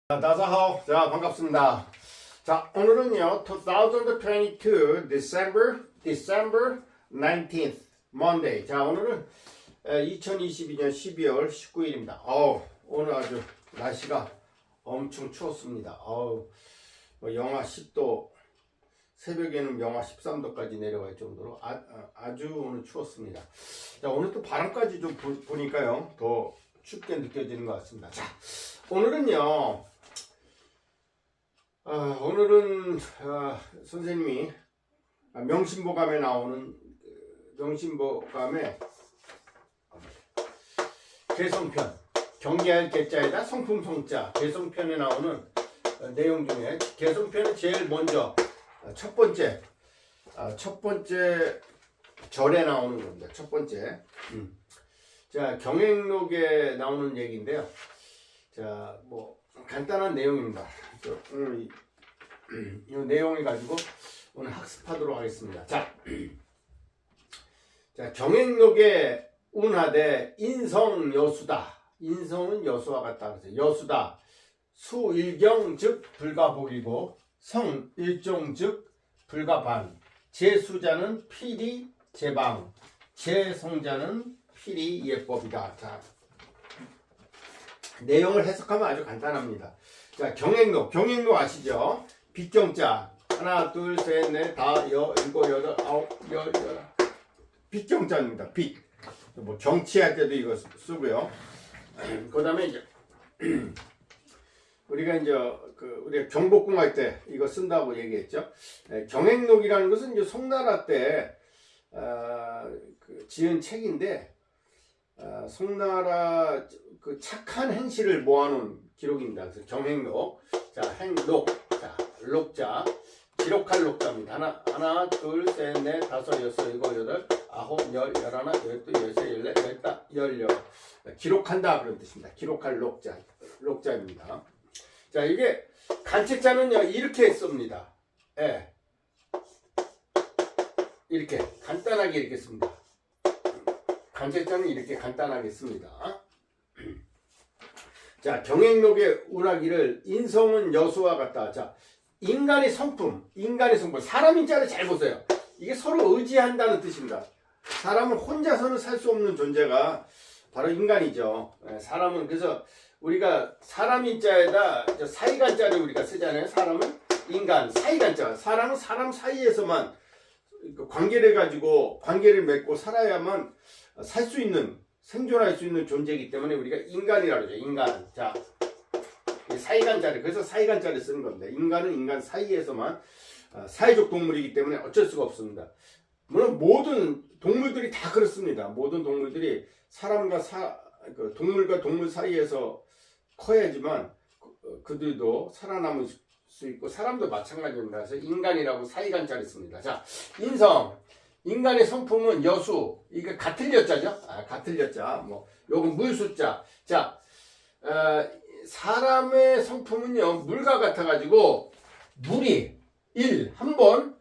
다자하오. 자, 반갑습니다. 자, 오늘은요, 2022 December 19th, Monday. 자, 오늘은 2022년 12월 19일입니다. 오늘 아주 날씨가 엄청 추웠습니다. 영하 10도, 새벽에는 영하 13도까지 내려갈 정도로 아주 오늘 추웠습니다. 자, 오늘 또 바람까지 좀 보니까요, 더 춥게 느껴지는 것 같습니다. 자, 오늘은요, 오늘은 선생님이 명심보감에 나오는 명심보감의 개성편, 경계할 개자에다 성품 성자 개성편에 나오는 내용 중에 개성편은 제일 먼저 첫 번째 절에 나오는 겁니다. 첫 번째. 자, 경행록에 나오는 얘기인데요. 자, 뭐 간단한 내용입니다. 오늘 이 내용을 가지고 오늘 학습하도록 하겠습니다. 자, 경행록에 운하되 인성여수다. 인성은 여수와 같다. 그래서 여수다. 수일경 즉 불가복이고 성일종 즉 불가반. 제수자는 필히 제방. 제성자는 필히 예법이다. 자, 내용을 해석하면 아주 간단합니다. 자, 경행록 아시죠? 빗경자 하나 둘 셋 넷 다 여 일곱 여덟 아홉 열 빗경자입니다. 빗. 뭐 정치할 때도 이거 쓰고요. 그다음에 이제 우리가 우리가 경복궁 할 때 이거 쓴다고 얘기했죠. 경행록이라는 것은 이제 송나라 때 지은 책인데 송나라 그 착한 행실을 모아놓은 기록입니다. 그래서 경행록. 자, 행록. 자,록자. 기록할 녹자입니다. 하나, 둘, 셋, 넷, 다섯, 여섯, 일곱, 여덟, 아홉, 열, 열하나, 열두, 열세, 열네, 열다, 열여. 기록한다 그런 뜻입니다. 기록할 녹자입니다. 자, 이게 간체자는요 이렇게 씁니다. 예. 이렇게 간단하게 이렇게 씁니다. 간체자는 이렇게 간단하게 씁니다. 자, 경행록의 운하기를 인성은 여수와 같다. 자, 인간의 성품, 사람 인자를 잘 보세요. 이게 서로 의지한다는 뜻입니다. 사람은 혼자서는 살 수 없는 존재가 바로 인간이죠. 사람은 그래서 우리가 사람 인자에다 사이간자를 우리가 쓰잖아요. 사람은 인간, 사이간자. 사람은 사람 사이에서만 관계를 가지고 관계를 맺고 살아야만 살 수 있는, 생존할 수 있는 존재이기 때문에 우리가 인간이라고 그러죠. 인간. 자, 사이간자를, 그래서 사이간자를 쓰는 겁니다. 인간은 인간 사이에서만 사회적 동물이기 때문에 어쩔 수가 없습니다. 물론 모든 동물들이 다 그렇습니다. 모든 동물들이 사람과 동물과 동물 사이에서 커야지만 그들도 살아남을 수 있고 사람도 마찬가지입니다. 그래서 인간이라고 사이간자를 씁니다. 자, 인성. 인간의 성품은 여수. 이게 같을 여자죠? 같을 여자. 요건 물수자. 자, 사람의 성품은요, 물과 같아가지고, 물이, 한 번,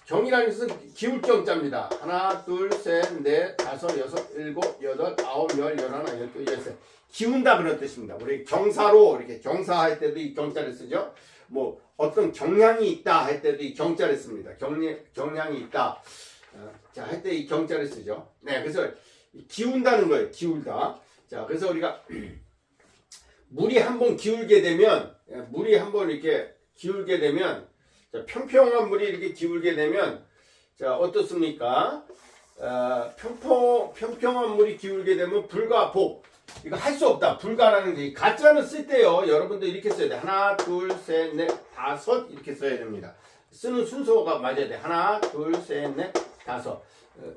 경이라는 것은 기울정자입니다. 하나, 둘, 셋, 넷, 다섯, 여섯, 일곱, 여덟, 아홉, 열, 열하나, 열두, 열세. 기운다 그런 뜻입니다. 우리 경사로, 이렇게 경사할 때도 이 경자를 쓰죠. 어떤 경향이 있다 할 때도 이 경자를 씁니다. 경향이 있다. 자, 할 때 이 경자를 쓰죠. 네, 그래서 기운다는 거예요. 기울다. 자, 그래서 우리가 물이 한번 기울게 되면, 자, 평평한 물이 이렇게 기울게 되면, 자, 어떻습니까? 평평한 물이 기울게 되면 불과 복. 이거 할 수 없다. 불가라는 게, 가짜는 쓸 때요, 여러분들 이렇게 써야 돼. 하나, 둘, 셋, 넷, 다섯, 이렇게 써야 됩니다. 쓰는 순서가 맞아야 돼. 하나, 둘, 셋, 넷, 다섯.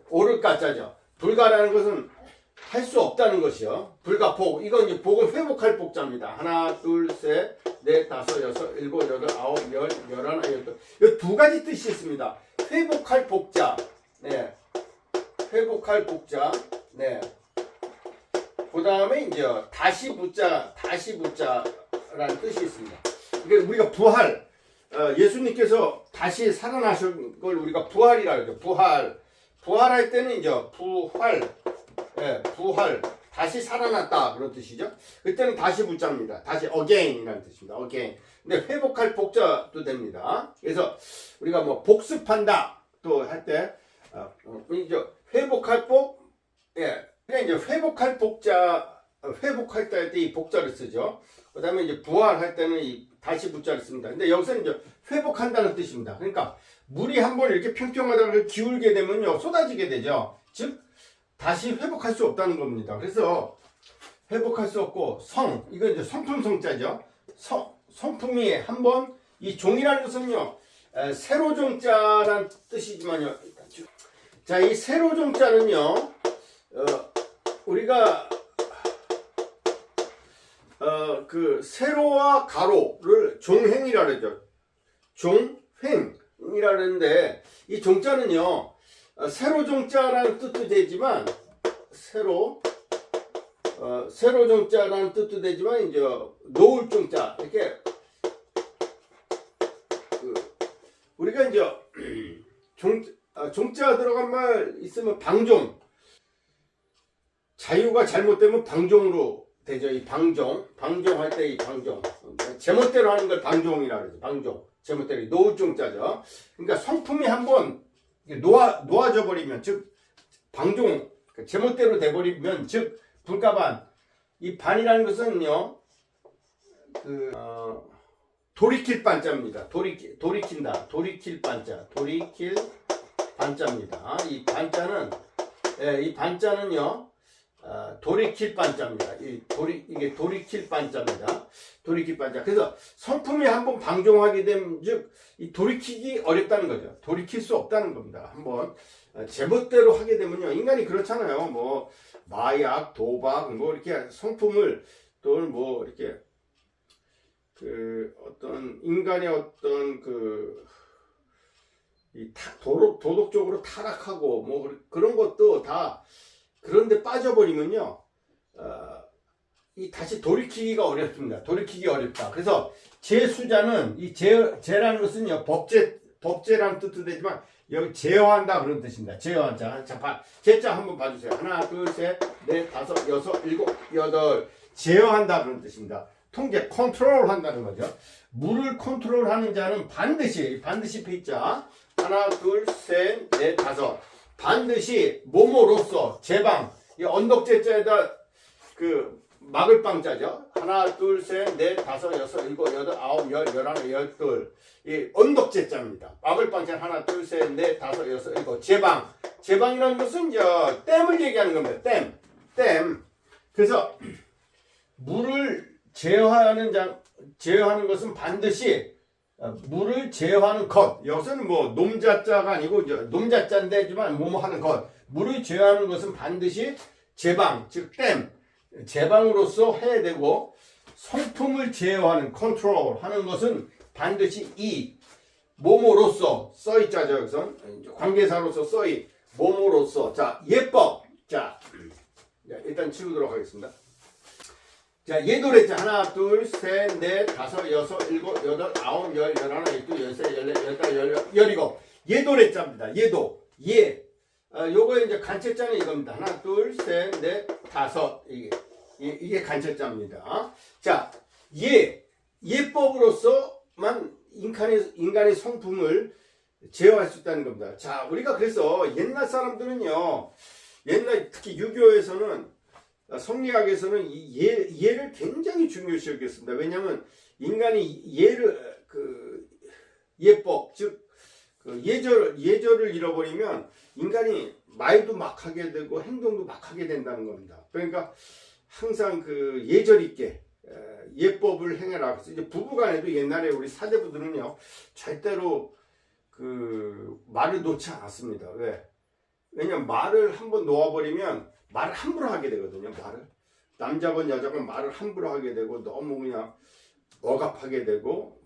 오를 가짜죠. 불가라는 것은 할 수 없다는 것이요. 불가복. 이건 이제 복을 회복할 복자입니다. 하나, 둘, 셋, 넷, 다섯, 여섯, 일곱, 여덟, 아홉, 열, 열하나, 열두. 이 두 가지 뜻이 있습니다. 회복할 복자. 네. 회복할 복자. 네. 그 다음에 이제 다시 붙자라는 뜻이 있습니다. 그러니까 우리가 부활. 예수님께서 다시 살아나신 걸 우리가 부활이라고 하죠. 부활할 때는 이제 부활. 다시 살아났다 그런 뜻이죠. 그때는 다시 붙잡니다. 다시 again이라는 뜻입니다. again. 근데 회복할 복자도 됩니다. 그래서 우리가 뭐 복습한다 또 할 때 이제 회복할 복, 예, 그냥 이제 회복할 복자, 회복할 때 이 복자를 쓰죠. 그다음에 이제 부활할 때는 이 다시 붙자를 씁니다. 근데 여기서는 이제 회복한다는 뜻입니다. 그러니까 물이 한번 이렇게 평평하다가 기울게 되면요 쏟아지게 되죠. 즉 다시 회복할 수 없다는 겁니다. 그래서 회복할 수 없고 이건 이제 성품 성자죠. 성품이 한번 이 종이라는 것은요 세로 종자란 뜻이지만요. 자, 이 세로 종자는요 우리가 그 세로와 가로를 종횡이라 그러죠. 종횡이라 그러는데 이 종자는요 세로 종자라는 뜻도 되지만 세로 종자라는 뜻도 되지만 이제 놓을 종자 이렇게 우리가 이제 종자 들어간 말 있으면 방종, 자유가 잘못되면 방종으로 되죠. 이 방종할 때 이 방종, 제멋대로 하는 걸 방종이라 그러죠. 방종, 제멋대로 놓을 종자죠. 그러니까 성품이 한번 놓아져 버리면, 즉 방종, 제멋대로 돼버리면, 즉 불가반. 이 반이라는 것은요, 돌이킬 반자입니다. 돌이킨다. 돌이킬 반자. 돌이킬 반자입니다. 이 반자는요, 돌이킬 반자입니다. 이게 돌이킬 반자입니다. 돌이킬 반자. 그래서 성품이 한번 방종하게 되면, 즉, 이 돌이키기 어렵다는 거죠. 돌이킬 수 없다는 겁니다. 한번 제멋대로 하게 되면요, 인간이 그렇잖아요. 뭐, 마약, 도박, 뭐, 이렇게 성품을, 또 뭐, 이렇게, 어떤, 인간의 어떤 도덕적으로 타락하고, 뭐, 그런 것도 다, 그런데 빠져버리면요, 이 다시 돌이키기가 어렵습니다. 돌이키기 어렵다. 그래서 제수자는, 이 제라는 것은요, 법제라는 뜻도 되지만, 여기 제어한다 그런 뜻입니다. 제어한다. 자, 제자 한번 봐주세요. 하나, 둘, 셋, 넷, 다섯, 여섯, 일곱, 여덟. 제어한다 그런 뜻입니다. 통제, 컨트롤 한다는 거죠. 물을 컨트롤하는 자는 반드시 페이자. 하나, 둘, 셋, 넷, 다섯. 반드시 몸으로써 제방. 이 언덕제자에다 막을 빵자죠. 하나, 둘, 셋, 넷, 다섯, 여섯, 일곱, 여덟, 아홉, 열, 열하나, 열둘. 이 언덕제자입니다. 막을 빵자 하나, 둘, 셋, 넷, 다섯, 여섯, 일곱. 제방. 제방이라는 것은 이제 댐을 얘기하는 겁니다. 댐. 그래서 물을 제어하는 것은 반드시 물을 제어하는 것. 여기서는 뭐 놈자자가 아니고 이제 놈자자인데지만 뭐뭐 하는 것. 물을 제어하는 것은 반드시 제방, 즉 댐. 제방으로서 해야 되고, 성품을 제어하는 컨트롤 하는 것은 반드시 몸으로써 써있자죠. 여기선 관계사로서 써이 몸으로써. 자, 예법. 자, 일단 치우도록 하겠습니다. 자, 예도래자 하나, 둘, 셋, 넷, 다섯, 여섯, 일곱, 여덟, 아홉, 열, 열하나, 열둘, 열셋, 열넷, 열다섯, 열일곱. 예도래자입니다. 예도. 요거 이제 간체자는 이겁니다. 하나, 둘, 셋, 넷, 다섯. 이게 간체자입니다. 자, 예법으로서만 인간의 성품을 제어할 수 있다는 겁니다. 자, 우리가 그래서 옛날 사람들은요, 특히 유교에서는, 성리학에서는 이 예를 굉장히 중요시 여겼습니다. 왜냐하면 인간이 예법, 즉, 예절을 잃어버리면 인간이 말도 막 하게 되고 행동도 막 하게 된다는 겁니다. 그러니까 항상 예절 있게 예법을 행해라. 그래서 이제 부부간에도 옛날에 우리 사대부들은요, 절대로 말을 놓지 않았습니다. 왜냐면 말을 한번 놓아버리면 말을 함부로 하게 되거든요. 남자건 여자건 말을 함부로 하게 되고 너무 그냥 억압하게 되고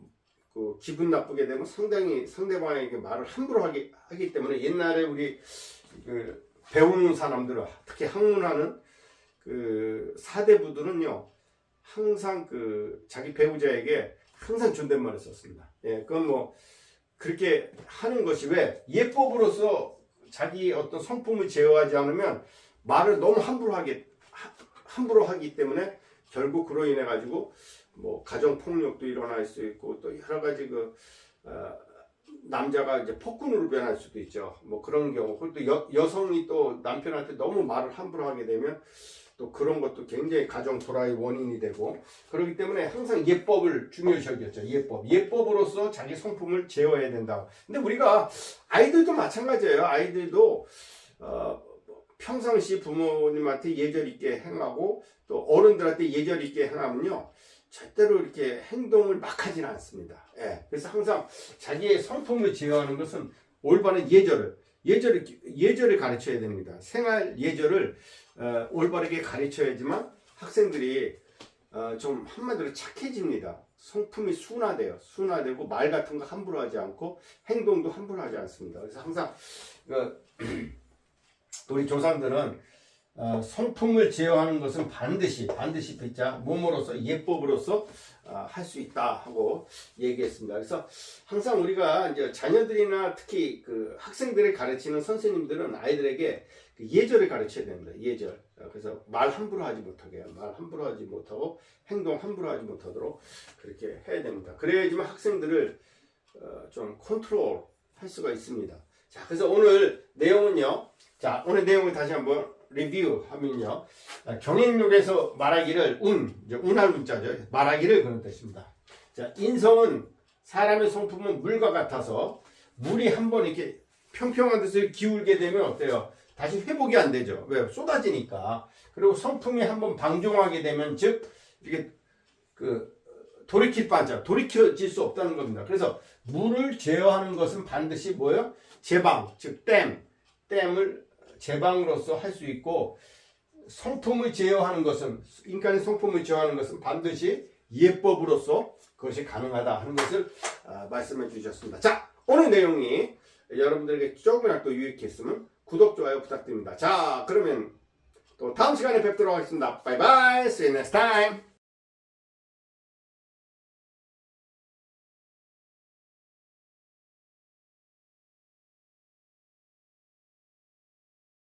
기분 나쁘게 되면 상당히 상대방에게 말을 함부로 하기 때문에 옛날에 우리 배우는 사람들은, 특히 학문하는 사대부들은요, 항상 자기 배우자에게 항상 존댓말을 썼습니다. 예, 그건 뭐 그렇게 하는 것이 왜 예법으로서 자기 어떤 성품을 제어하지 않으면 말을 너무 함부로 함부로 하기 때문에 결국 그로 인해 가지고 뭐 가정 폭력도 일어날 수 있고 또 여러 가지 남자가 이제 폭군으로 변할 수도 있죠. 뭐 그런 경우 그리고 또 여성이 또 남편한테 너무 말을 함부로 하게 되면 또 그런 것도 굉장히 가정 불화의 원인이 되고 그렇기 때문에 항상 예법을 중요시 여겼죠. 예법으로서 자기 성품을 제어해야 된다. 근데 우리가 아이들도 마찬가지예요. 아이들도 평상시 부모님한테 예절 있게 행하고 또 어른들한테 예절 있게 행하면요 절대로 이렇게 행동을 막 하지는 않습니다. 예. 그래서 항상 자기의 성품을 제어하는 것은 올바른 예절을 가르쳐야 됩니다. 생활 예절을 올바르게 가르쳐야지만 학생들이 좀 한마디로 착해집니다. 성품이 순화되고 말 같은 거 함부로 하지 않고 행동도 함부로 하지 않습니다. 그래서 항상 우리 조상들은 성품을 제어하는 것은 반드시 피자 몸으로서 예법으로서 할 수 있다 하고 얘기했습니다. 그래서 항상 우리가 이제 자녀들이나 특히 그 학생들을 가르치는 선생님들은 아이들에게 그 예절을 가르쳐야 됩니다. 예절. 그래서 말 함부로 하지 못하게 말 함부로 하지 못하고 행동 함부로 하지 못하도록 그렇게 해야 됩니다. 그래야지만 학생들을 좀 컨트롤 할 수가 있습니다. 자, 그래서 오늘 내용은요. 자, 오늘 내용을 다시 한번 리뷰하면요. 경행록에서 말하기를 운할 문자죠. 말하기를 그런 뜻입니다. 자, 인성은 사람의 성품은 물과 같아서 물이 한번 이렇게 평평한 데서 기울게 되면 어때요? 다시 회복이 안 되죠. 왜? 쏟아지니까. 그리고 성품이 한번 방종하게 되면 즉 이게 돌이켜질 수 없다는 겁니다. 그래서 물을 제어하는 것은 반드시 뭐예요? 제방, 즉 댐을 제방으로서 할 수 있고 성품을 제어하는 것은 인간의 성품을 제어하는 것은 반드시 예법으로서 그것이 가능하다 하는 것을 말씀해 주셨습니다. 자, 오늘 내용이 여러분들에게 조금이라도 또 유익했으면 구독, 좋아요 부탁드립니다. 자, 그러면 또 다음 시간에 뵙도록 하겠습니다. 바이바이. See you next time.